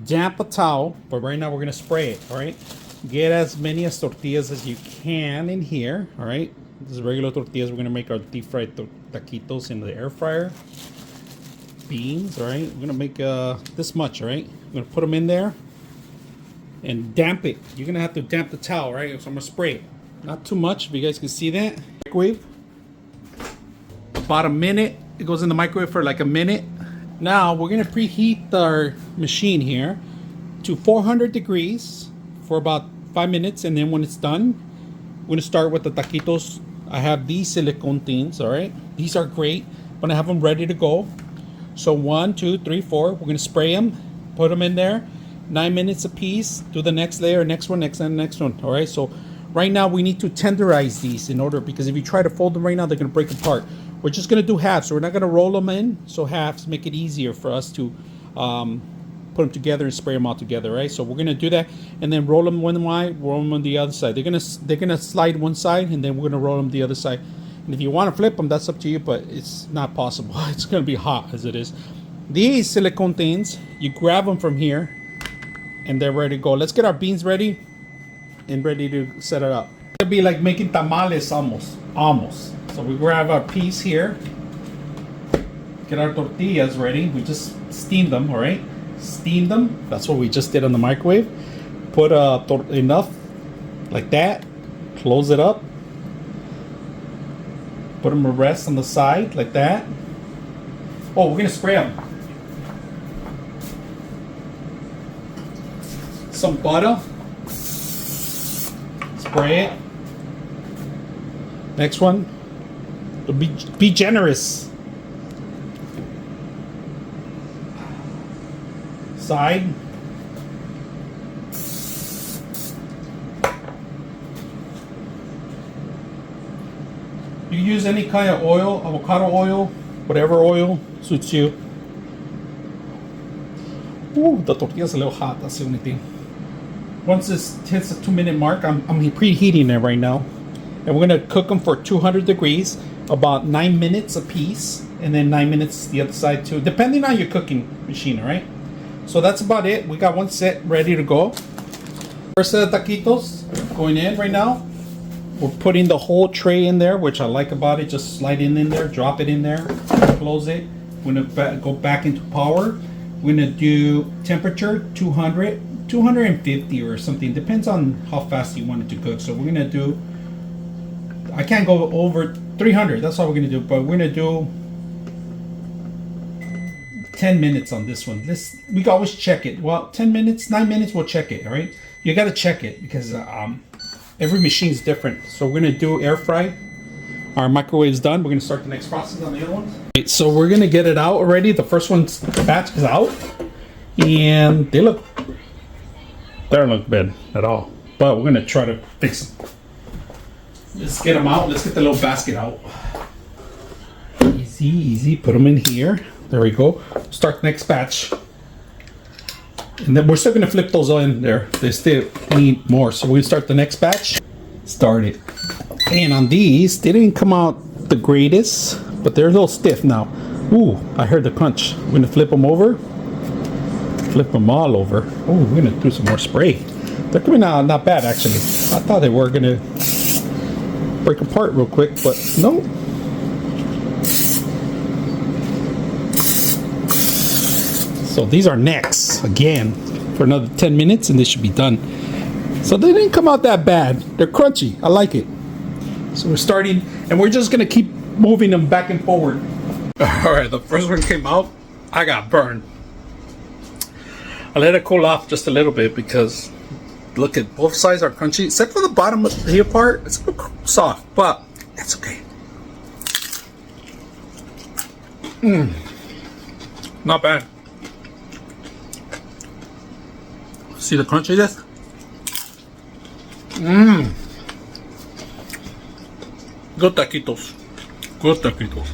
damp a towel, but right now we're gonna spray it. All right, get as many as tortillas as you can in here. All right, this is regular tortillas. We're gonna make our deep fried taquitos in the air fryer. Beans, all right, we're gonna make this much. All right, we're gonna put them in there and damp it. You're gonna have to damp the towel, right? So I'm gonna spray it, not too much, if you guys can see that. Microwave, about a minute. It goes in the microwave for like a minute. Now we're gonna preheat our machine here to 400 degrees for about 5 minutes, and then when it's done, we're gonna start with the taquitos. I have these silicone things, all right? These are great. I'm gonna have them ready to go. So 1, 2, 3, 4. We're gonna spray them, put them in there. 9 minutes a piece. Do the next layer, next one, next one, next one. All right. So right now we need to tenderize these in order, because if you try to fold them right now, they're gonna break apart. We're just gonna do halves, so we're not gonna roll them in. So halves make it easier for us to put them together and spray them all together, right? So we're gonna do that, and then roll them one way, roll them on the other side. They're gonna slide one side, and then we're gonna roll them the other side. And if you want to flip them, that's up to you, but it's not possible. It's gonna be hot as it is. These silicone things, you grab them from here, and they're ready to go. Let's get our beans ready and ready to set it up. It'll be like making tamales almost. So we grab our piece here, get our tortillas ready. We just steam them, all right? Steam them. That's what we just did on the microwave. Put enough like that. Close it up. Put them to rest on the side like that. Oh, we're gonna spray them. Some butter. Spray it. Next one. Be generous. Side. You use any kind of oil, avocado oil, whatever oil suits you. Ooh, the tortilla's a little hot. That's the only thing. Once this hits the 2-minute mark, I'm preheating it right now. And we're gonna cook them for 200 degrees, about 9 minutes a piece, and then 9 minutes the other side too, depending on your cooking machine, all right? So that's about it. We got one set ready to go. First set of taquitos going in right now. We're putting the whole tray in there, which I like about it. Just slide it in there, drop it in there, close it. We're gonna go back into power. We're gonna do temperature 200, 250 or something. Depends on how fast you want it to cook. So we're gonna do, I can't go over 300. That's all we're gonna do. But we're gonna do 10 minutes on this one. We can always check it. Well, 10 minutes, 9 minutes, we'll check it. All right. You got to check it because every machine is different. So we're gonna do air fry. Our microwave's done. We're gonna start the next process on the other ones. Right, so we're gonna get it out already. The first one's batch is out, and they don't look bad at all. But we're gonna try to fix them. Let's get them out. Let's get the little basket out. Easy, easy. Put them in here. There we go. Start the next batch. And then we're still going to flip those in there. They still need more. So we'll start the next batch. Start it. And on these, they didn't come out the greatest, but they're a little stiff now. Ooh, I heard the crunch. We're going to flip them over. Flip them all over. Oh, we're going to do some more spray. They're coming out not bad, actually. I thought they were going to break apart real quick, but no. So these are next again for another 10 minutes and they should be done. So they didn't come out that bad. They're crunchy. I like it. So we're starting and we're just gonna keep moving them back and forward. All right, the first one came out. I got burned. I let it cool off just a little bit because look at both sides are crunchy except for the bottom here part. It's a little soft, but that's okay. Not bad. See the crunchiness? Good taquitos. Good taquitos.